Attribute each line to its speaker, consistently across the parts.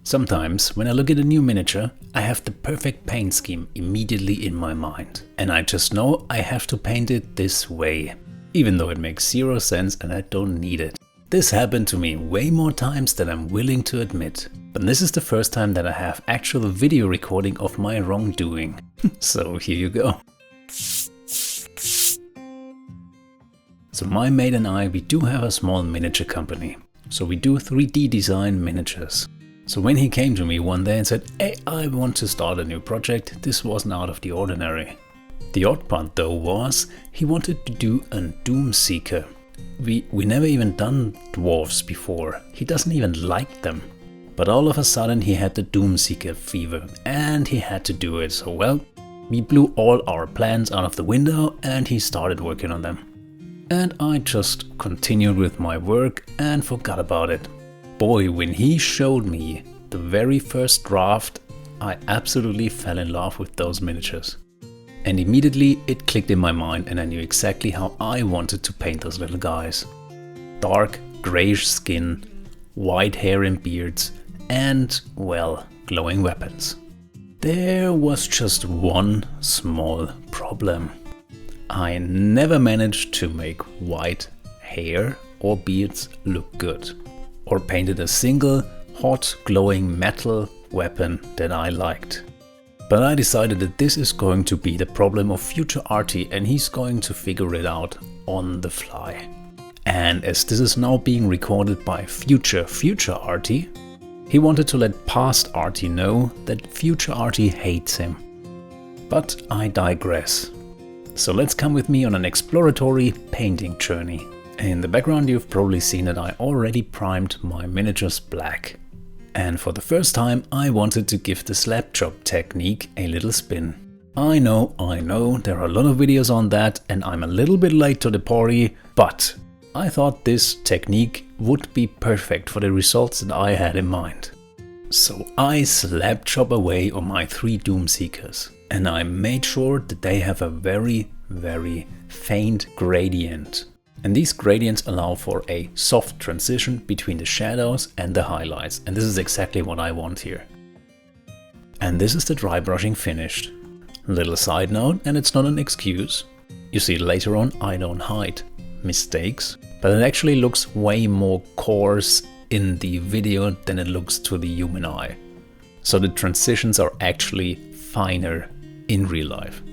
Speaker 1: Sometimes, when I look at a new miniature, I have the perfect paint scheme immediately in my mind. And I just know I have to paint it this way, even though it makes zero sense and I don't need it. This happened to me way more times than I'm willing to admit. But this is the first time that I have actual video recording of my wrongdoing. So here you go. So my mate and I, we do have a small miniature company. So we do 3D design miniatures. So when he came to me one day and said, "Hey, I want to start a new project," this wasn't out of the ordinary. The odd part though was, he wanted to do a Doomseeker. We never even done dwarves before. He doesn't even like them. But all of a sudden he had the Doomseeker fever and he had to do it. So well, we blew all our plans out of the window and he started working on them. And I just continued with my work and forgot about it. Boy, when he showed me the very first draft, I absolutely fell in love with those miniatures. And immediately it clicked in my mind and I knew exactly how I wanted to paint those little guys. Dark, greyish skin, white hair and beards, and, well, glowing weapons. There was just one small problem. I never managed to make white hair or beards look good, or painted a single hot glowing metal weapon that I liked. But I decided that this is going to be the problem of future Artie and he's going to figure it out on the fly. And as this is now being recorded by future Artie, he wanted to let past Artie know that future Artie hates him. But I digress. So let's come with me on an exploratory painting journey. In the background you've probably seen that I already primed my miniatures black. And for the first time I wanted to give the slap job technique a little spin. I know, there are a lot of videos on that and I'm a little bit late to the party, but I thought this technique would be perfect for the results that I had in mind. So I slap chop away on my 3 Doomseekers and I made sure that they have a very, very faint gradient. And these gradients allow for a soft transition between the shadows and the highlights. And this is exactly what I want here. And this is the dry brushing finished. Little side note, and it's not an excuse. You see, later on I don't hide mistakes, but it actually looks way more coarse in the video than it looks to the human eye. So the transitions are actually finer in real life.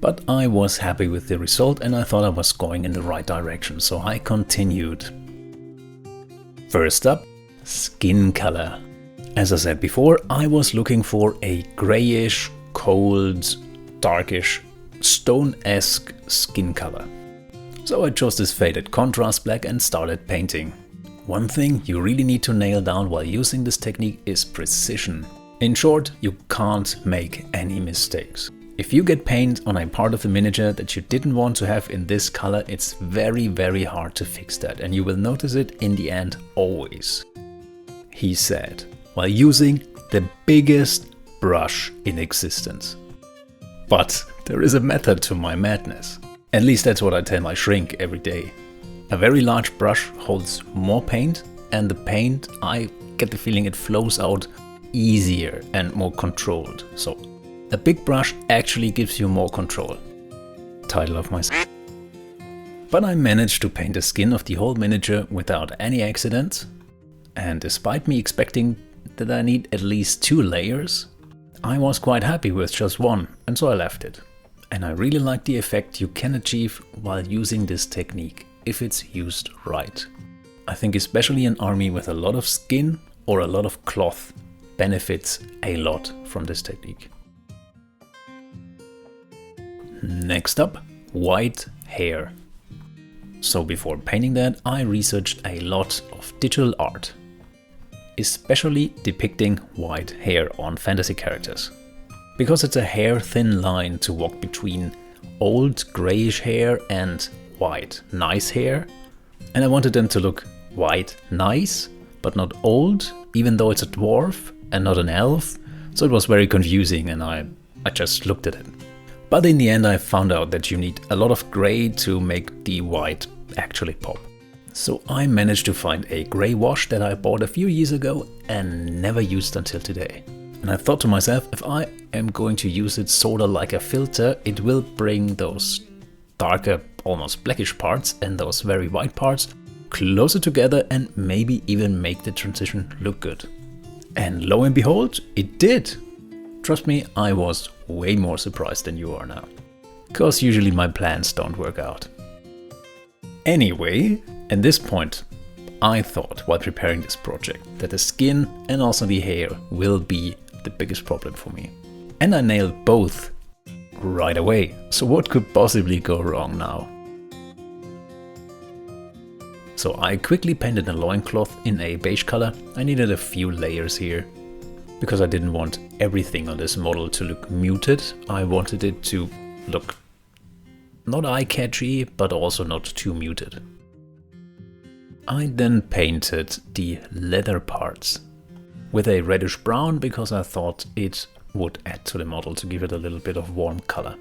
Speaker 1: But I was happy with the result and I thought I was going in the right direction, so I continued. First up, skin color. As I said before, I was looking for a grayish, cold, darkish, stone-esque skin color. So I chose this faded contrast black and started painting. One thing you really need to nail down while using this technique is precision. In short, you can't make any mistakes. If you get paint on a part of the miniature that you didn't want to have in this color, it's very, very hard to fix that and you will notice it in the end always. He said, while using the biggest brush in existence. But there is a method to my madness. At least that's what I tell my shrink every day. A very large brush holds more paint and the paint, I get the feeling it flows out easier and more controlled. So a big brush actually gives you more control. Title of my... But I managed to paint the skin of the whole miniature without any accidents. And despite me expecting that I need at least 2 layers, I was quite happy with just 1 and so I left it. And I really like the effect you can achieve while using this technique, if it's used right. I think especially an army with a lot of skin or a lot of cloth benefits a lot from this technique. Next up, white hair. So before painting that, I researched a lot of digital art, especially depicting white hair on fantasy characters. Because it's a hair-thin line to walk between old grayish hair and white nice hair. And I wanted them to look white nice, but not old, even though it's a dwarf and not an elf. So it was very confusing and I just looked at it. But in the end I found out that you need a lot of gray to make the white actually pop. So I managed to find a grey wash that I bought a few years ago and never used until today. And I thought to myself, if I am going to use it sort of like a filter, it will bring those darker, almost blackish parts and those very white parts closer together and maybe even make the transition look good. And lo and behold, it did. Trust me, I was way more surprised than you are now. Because usually my plans don't work out. Anyway, at this point, I thought while preparing this project that the skin and also the hair will be the biggest problem for me. And I nailed both right away. So what could possibly go wrong now? So I quickly painted the loincloth in a beige color. I needed a few layers here because I didn't want everything on this model to look muted. I wanted it to look not eye-catchy, but also not too muted. I then painted the leather parts with a reddish brown because I thought it would add to the model to give it a little bit of warm color.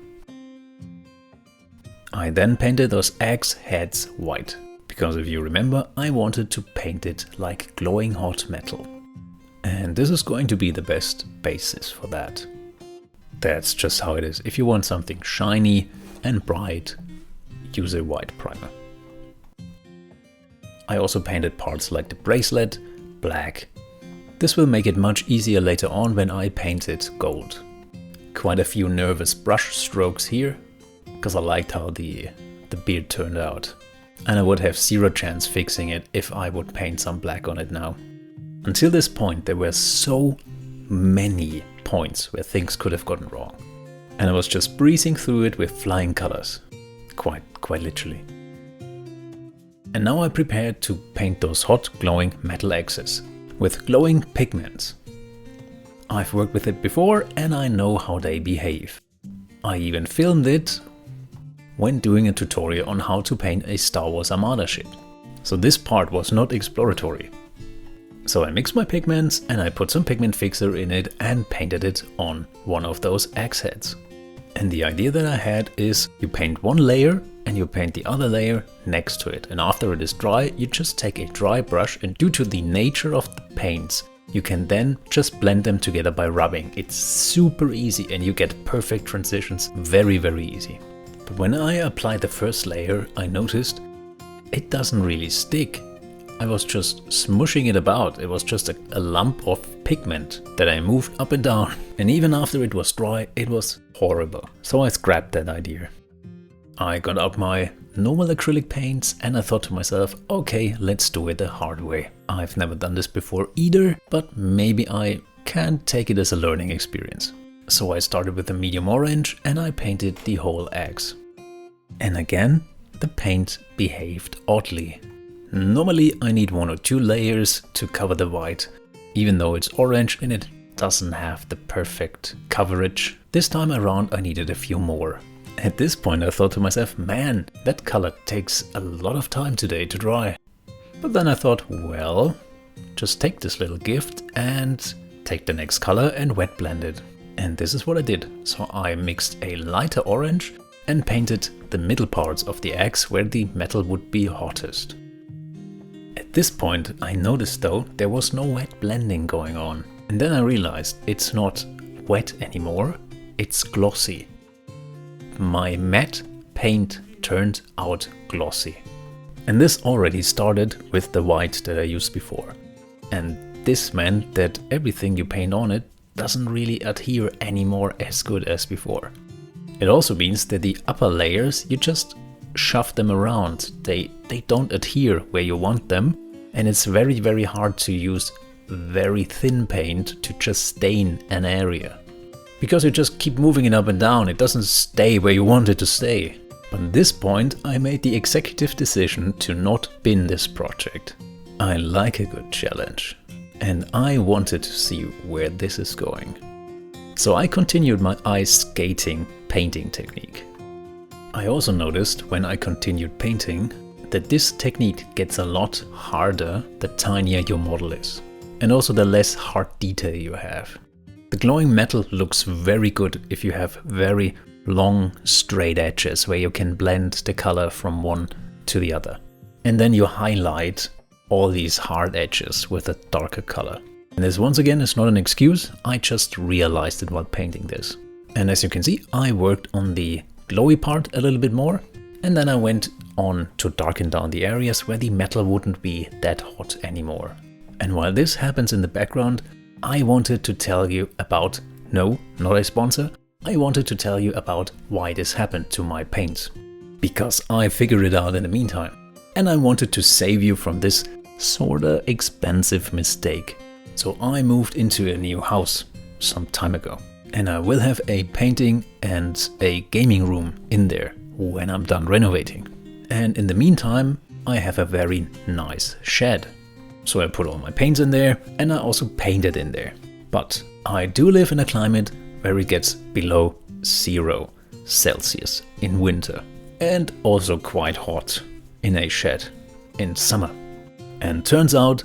Speaker 1: I then painted those axe heads white because if you remember, I wanted to paint it like glowing hot metal. And this is going to be the best basis for that. That's just how it is. If you want something shiny and bright, use a white primer. I also painted parts like the bracelet black. This will make it much easier later on when I paint it gold. Quite a few nervous brush strokes here, because I liked how the beard turned out. And I would have zero chance fixing it if I would paint some black on it now. Until this point there were so many points where things could have gotten wrong. And I was just breezing through it with flying colors. Quite literally. And now I prepared to paint those hot glowing metal axes with glowing pigments. I've worked with it before and I know how they behave. I even filmed it when doing a tutorial on how to paint a Star Wars Armada ship. So this part was not exploratory. So I mixed my pigments and I put some pigment fixer in it and painted it on one of those axe heads. And the idea that I had is you paint one layer and you paint the other layer next to it. And after it is dry, you just take a dry brush and due to the nature of the paints, you can then just blend them together by rubbing. It's super easy and you get perfect transitions very easy. But when I applied the first layer, I noticed it doesn't really stick. I was just smushing it about. It was just a lump of pigment that I moved up and down. And even after it was dry, it was horrible. So I scrapped that idea. I got out my normal acrylic paints and I thought to myself, okay, let's do it the hard way. I've never done this before either, but maybe I can take it as a learning experience. So I started with a medium orange and I painted the whole axe. And again, the paint behaved oddly. Normally I need 1 or 2 layers to cover the white, even though it's orange and it doesn't have the perfect coverage. This time around I needed a few more. At this point I thought to myself, man, that color takes a lot of time today to dry. But then I thought, well, just take this little gift and take the next color and wet blend it. And this is what I did. So I mixed a lighter orange and painted the middle parts of the axe where the metal would be hottest. At this point I noticed though there was no wet blending going on. And then I realized it's not wet anymore, it's glossy. My matte paint turned out glossy. And this already started with the white that I used before. And this meant that everything you paint on it doesn't really adhere anymore as good as before. It also means that the upper layers, you just shove them around. They don't adhere where you want them. And it's very hard to use very thin paint to just stain an area. Because you just keep moving it up and down, it doesn't stay where you want it to stay. But at this point I made the executive decision to not bin this project. I like a good challenge. And I wanted to see where this is going. So I continued my ice skating painting technique. I also noticed when I continued painting that this technique gets a lot harder the tinier your model is. And also the less hard detail you have. The glowing metal looks very good if you have very long straight edges where you can blend the color from one to the other. and then you highlight all these hard edges with a darker color. And this once again is not an excuse, I just realized it while painting this. And as you can see, I worked on the glowy part a little bit more, and then I went on to darken down the areas where the metal wouldn't be that hot anymore. And while this happens in the background, I wanted to tell you about, no, not a sponsor, I wanted to tell you about why this happened to my paints. Because I figured it out in the meantime. And I wanted to save you from this sorta expensive mistake. So I moved into a new house some time ago. And I will have a painting and a gaming room in there when I'm done renovating. And in the meantime, I have a very nice shed. So I put all my paints in there and I also painted in there. But I do live in a climate where it gets below 0 Celsius in winter. And also quite hot in a shed in summer. And turns out,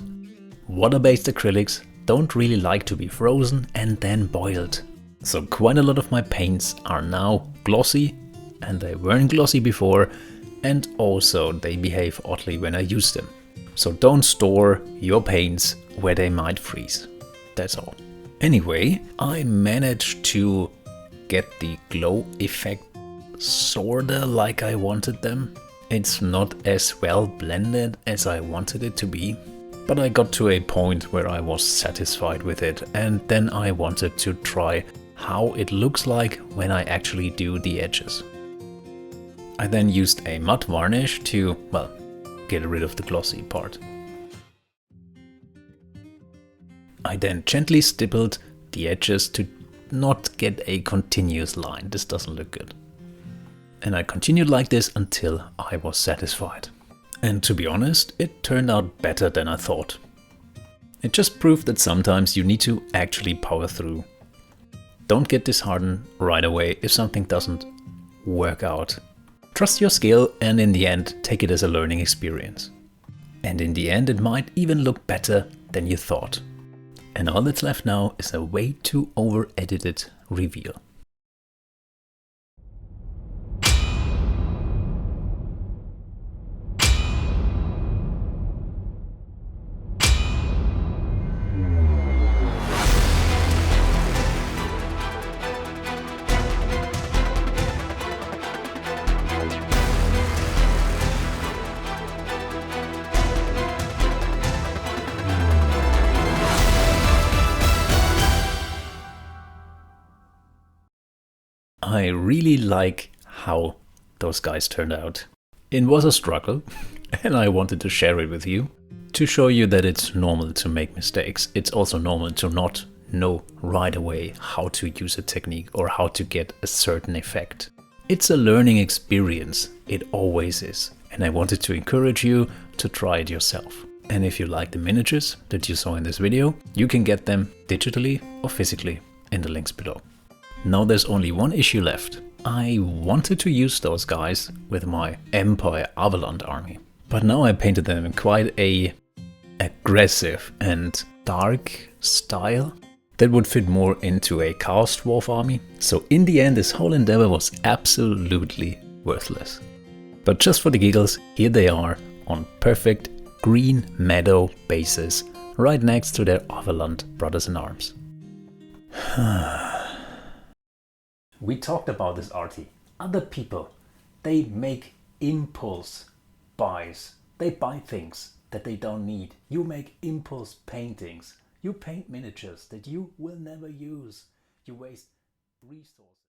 Speaker 1: water-based acrylics don't really like to be frozen and then boiled. So quite a lot of my paints are now glossy, and they weren't glossy before, and also they behave oddly when I use them. So don't store your paints where they might freeze. That's all. Anyway, I managed to get the glow effect sorta like I wanted them. It's not as well blended as I wanted it to be, but I got to a point where I was satisfied with it, and then I wanted to try how it looks like when I actually do the edges. I then used a matte varnish to, well, get rid of the glossy part. I then gently stippled the edges to not get a continuous line. This doesn't look good. And I continued like this until I was satisfied. And to be honest, it turned out better than I thought. It just proved that sometimes you need to actually power through. Don't get disheartened right away if something doesn't work out. Trust your skill and in the end take it as a learning experience. And in the end it might even look better than you thought. And all that's left now is a way too over-edited reveal. I really like how those guys turned out. It was a struggle and I wanted to share it with you to show you that it's normal to make mistakes. It's also normal to not know right away how to use a technique or how to get a certain effect. It's a learning experience, it always is, and I wanted to encourage you to try it yourself. And if you like the miniatures that you saw in this video, you can get them digitally or physically in the links below. Now there's only one issue left. I wanted to use those guys with my Empire Avalanche army, but now I painted them in quite a aggressive and dark style that would fit more into a Chaos Dwarf army. So in the end, this whole endeavor was absolutely worthless. But just for the giggles, here they are on perfect green meadow bases, right next to their Avalanche brothers in arms. We talked about this, Artie. Other people, they make impulse buys. They buy things that they don't need. You make impulse paintings. You paint miniatures that you will never use. You waste resources.